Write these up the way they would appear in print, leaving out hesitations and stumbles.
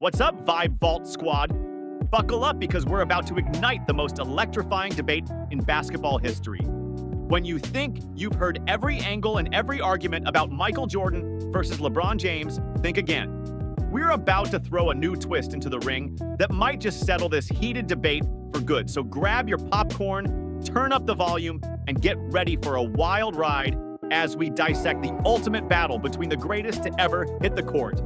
What's up, Vibe Vault Squad? Buckle up because we're about to ignite the most electrifying debate in basketball history. When you think you've heard every angle and every argument about Michael Jordan versus LeBron James, think again. We're about to throw a new twist into the ring that might just settle this heated debate for good. So grab your popcorn, turn up the volume, and get ready for a wild ride as we dissect the ultimate battle between the greatest to ever hit the court.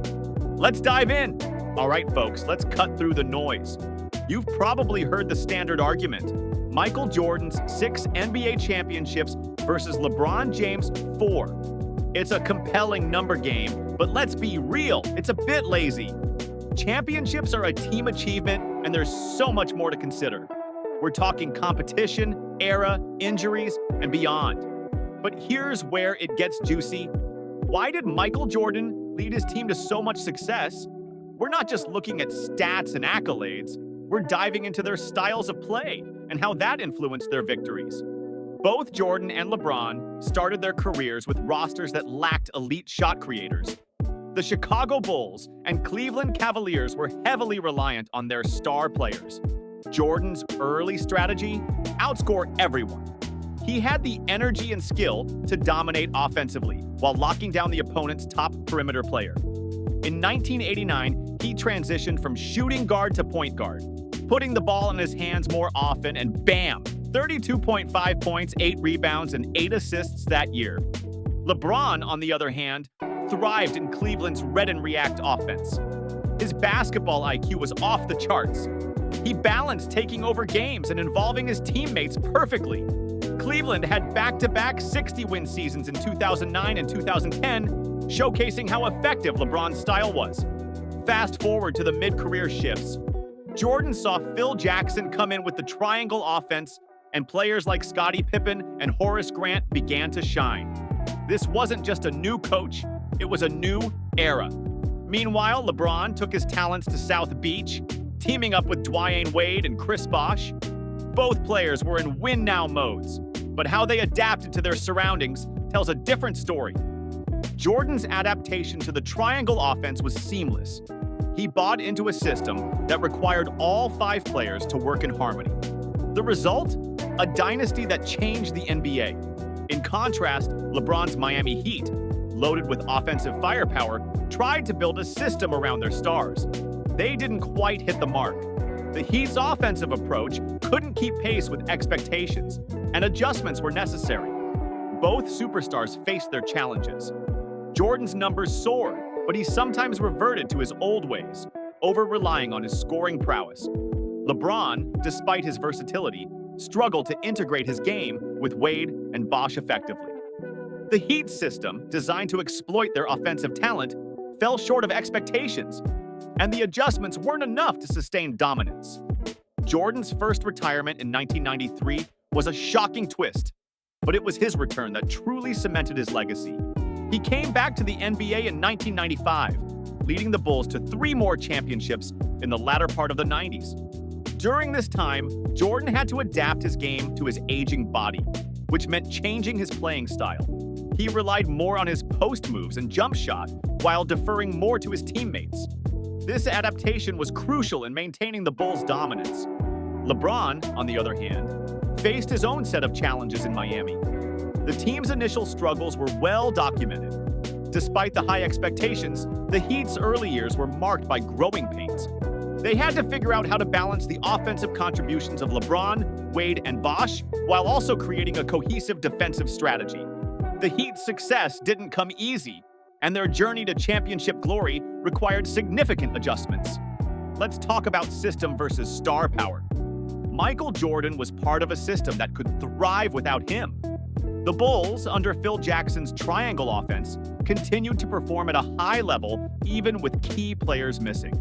Let's dive in. All right, folks, let's cut through the noise. You've probably heard the standard argument. Michael Jordan's 6 NBA championships versus LeBron James' 4. It's a compelling number game, but let's be real, it's a bit lazy. Championships are a team achievement, and there's so much more to consider. We're talking competition, era, injuries, and beyond. But here's where it gets juicy. Why did Michael Jordan lead his team to so much success? We're not just looking at stats and accolades. We're diving into their styles of play and how that influenced their victories. Both Jordan and LeBron started their careers with rosters that lacked elite shot creators. The Chicago Bulls and Cleveland Cavaliers were heavily reliant on their star players. Jordan's early strategy: outscore everyone. He had the energy and skill to dominate offensively while locking down the opponent's top perimeter player. In 1989, he transitioned from shooting guard to point guard, putting the ball in his hands more often, and bam, 32.5 points, 8 rebounds, and 8 assists that year. LeBron, on the other hand, thrived in Cleveland's read and react offense. His basketball IQ was off the charts. He balanced taking over games and involving his teammates perfectly. Cleveland had back-to-back 60-win seasons in 2009 and 2010, showcasing how effective LeBron's style was. Fast forward to the mid-career shifts. Jordan saw Phil Jackson come in with the triangle offense, and players like Scottie Pippen and Horace Grant began to shine. This wasn't just a new coach, it was a new era. Meanwhile, LeBron took his talents to South Beach, teaming up with Dwyane Wade and Chris Bosh. Both players were in win-now modes, but how they adapted to their surroundings tells a different story. Jordan's adaptation to the triangle offense was seamless. He bought into a system that required all 5 players to work in harmony. The result? A dynasty that changed the NBA. In contrast, LeBron's Miami Heat, loaded with offensive firepower, tried to build a system around their stars. They didn't quite hit the mark. The Heat's offensive approach couldn't keep pace with expectations, and adjustments were necessary. Both superstars faced their challenges. Jordan's numbers soared, but he sometimes reverted to his old ways, over-relying on his scoring prowess. LeBron, despite his versatility, struggled to integrate his game with Wade and Bosh effectively. The Heat system, designed to exploit their offensive talent, fell short of expectations, and the adjustments weren't enough to sustain dominance. Jordan's first retirement in 1993 was a shocking twist, but it was his return that truly cemented his legacy. He came back to the NBA in 1995, leading the Bulls to 3 more championships in the latter part of the 90s. During this time, Jordan had to adapt his game to his aging body, which meant changing his playing style. He relied more on his post moves and jump shot while deferring more to his teammates. This adaptation was crucial in maintaining the Bulls' dominance. LeBron, on the other hand, faced his own set of challenges in Miami. The team's initial struggles were well documented. Despite the high expectations, the Heat's early years were marked by growing pains. They had to figure out how to balance the offensive contributions of LeBron, Wade, and Bosh, while also creating a cohesive defensive strategy. The Heat's success didn't come easy, and their journey to championship glory required significant adjustments. Let's talk about system versus star power. Michael Jordan was part of a system that could thrive without him. The Bulls, under Phil Jackson's triangle offense, continued to perform at a high level even with key players missing.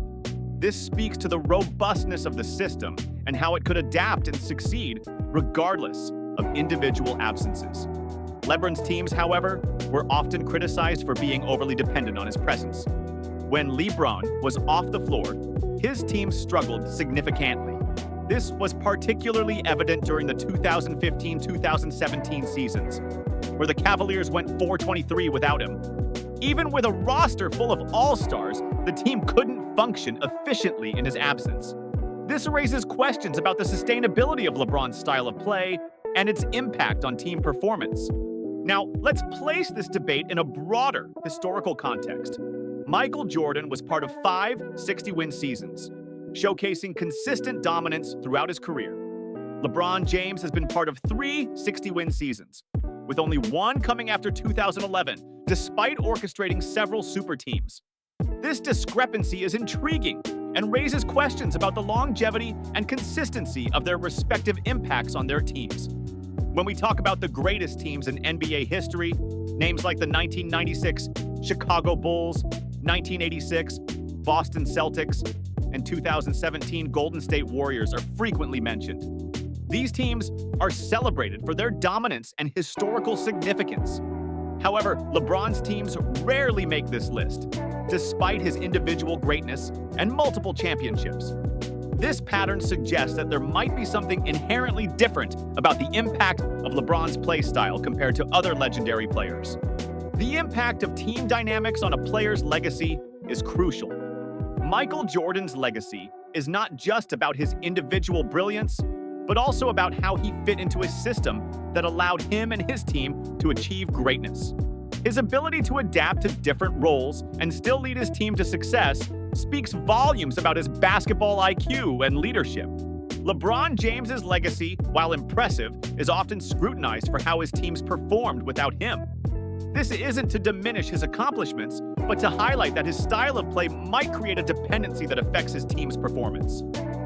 This speaks to the robustness of the system and how it could adapt and succeed regardless of individual absences. LeBron's teams, however, were often criticized for being overly dependent on his presence. When LeBron was off the floor, his team struggled significantly. This was particularly evident during the 2015-2017 seasons, where the Cavaliers went 4-23 without him. Even with a roster full of all-stars, the team couldn't function efficiently in his absence. This raises questions about the sustainability of LeBron's style of play and its impact on team performance. Now, let's place this debate in a broader historical context. Michael Jordan was part of 5 60-win seasons, showcasing consistent dominance throughout his career. LeBron James has been part of 3 60-win seasons, with only one coming after 2011, despite orchestrating several super teams. This discrepancy is intriguing and raises questions about the longevity and consistency of their respective impacts on their teams. When we talk about the greatest teams in NBA history, names like the 1996 Chicago Bulls, 1986 Boston Celtics, and 2017 Golden State Warriors are frequently mentioned. These teams are celebrated for their dominance and historical significance. However, LeBron's teams rarely make this list, despite his individual greatness and multiple championships. This pattern suggests that there might be something inherently different about the impact of LeBron's play style compared to other legendary players. The impact of team dynamics on a player's legacy is crucial. Michael Jordan's legacy is not just about his individual brilliance, but also about how he fit into a system that allowed him and his team to achieve greatness. His ability to adapt to different roles and still lead his team to success speaks volumes about his basketball IQ and leadership. LeBron James's legacy, while impressive, is often scrutinized for how his teams performed without him. This isn't to diminish his accomplishments, but to highlight that his style of play might create a dependency that affects his team's performance.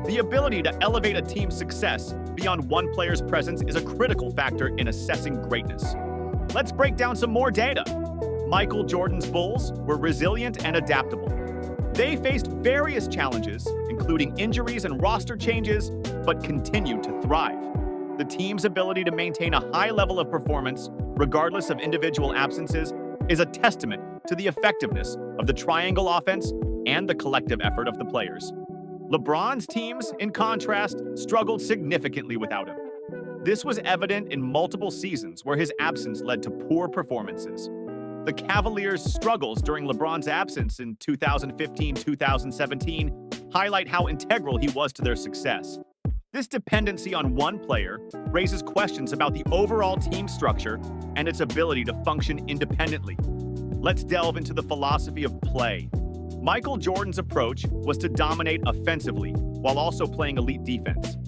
The ability to elevate a team's success beyond one player's presence is a critical factor in assessing greatness. Let's break down some more data. Michael Jordan's Bulls were resilient and adaptable. They faced various challenges, including injuries and roster changes, but continued to thrive. The team's ability to maintain a high level of performance, regardless of individual absences, is a testament to the effectiveness of the triangle offense and the collective effort of the players. LeBron's teams, in contrast, struggled significantly without him. This was evident in multiple seasons where his absence led to poor performances. The Cavaliers' struggles during LeBron's absence in 2015-2017 highlight how integral he was to their success. This dependency on one player raises questions about the overall team structure and its ability to function independently. Let's delve into the philosophy of play. Michael Jordan's approach was to dominate offensively while also playing elite defense.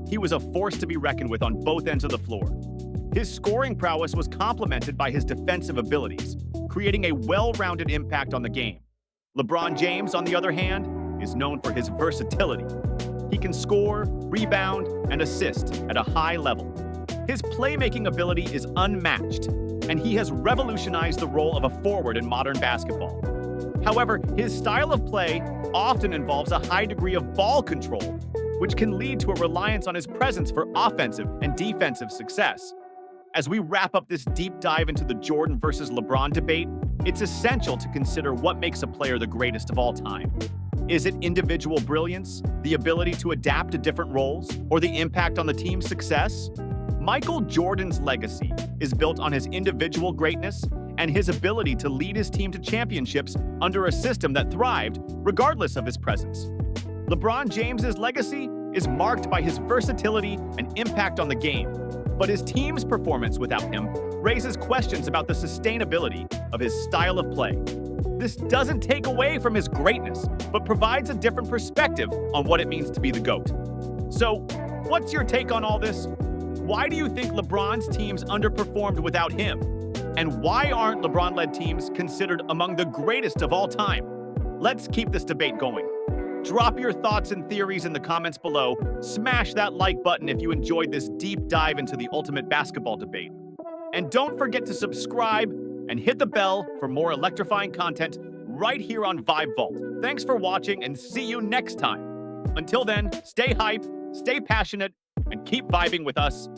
He was a force to be reckoned with on both ends of the floor. His scoring prowess was complemented by his defensive abilities, creating a well-rounded impact on the game. LeBron James, on the other hand, is known for his versatility. He can score, rebound, and assist at a high level. His playmaking ability is unmatched, and he has revolutionized the role of a forward in modern basketball. However, his style of play often involves a high degree of ball control, which can lead to a reliance on his presence for offensive and defensive success. As we wrap up this deep dive into the Jordan versus LeBron debate, it's essential to consider what makes a player the greatest of all time. Is it individual brilliance, the ability to adapt to different roles, or the impact on the team's success? Michael Jordan's legacy is built on his individual greatness and his ability to lead his team to championships under a system that thrived regardless of his presence. LeBron James's legacy is marked by his versatility and impact on the game, but his team's performance without him raises questions about the sustainability of his style of play. This doesn't take away from his greatness, but provides a different perspective on what it means to be the GOAT. So, what's your take on all this? Why do you think LeBron's teams underperformed without him? And why aren't LeBron-led teams considered among the greatest of all time? Let's keep this debate going. Drop your thoughts and theories in the comments below. Smash that like button if you enjoyed this deep dive into the ultimate basketball debate. And don't forget to subscribe and hit the bell for more electrifying content right here on Vibe Vault. Thanks for watching and see you next time. Until then, stay hype, stay passionate, and keep vibing with us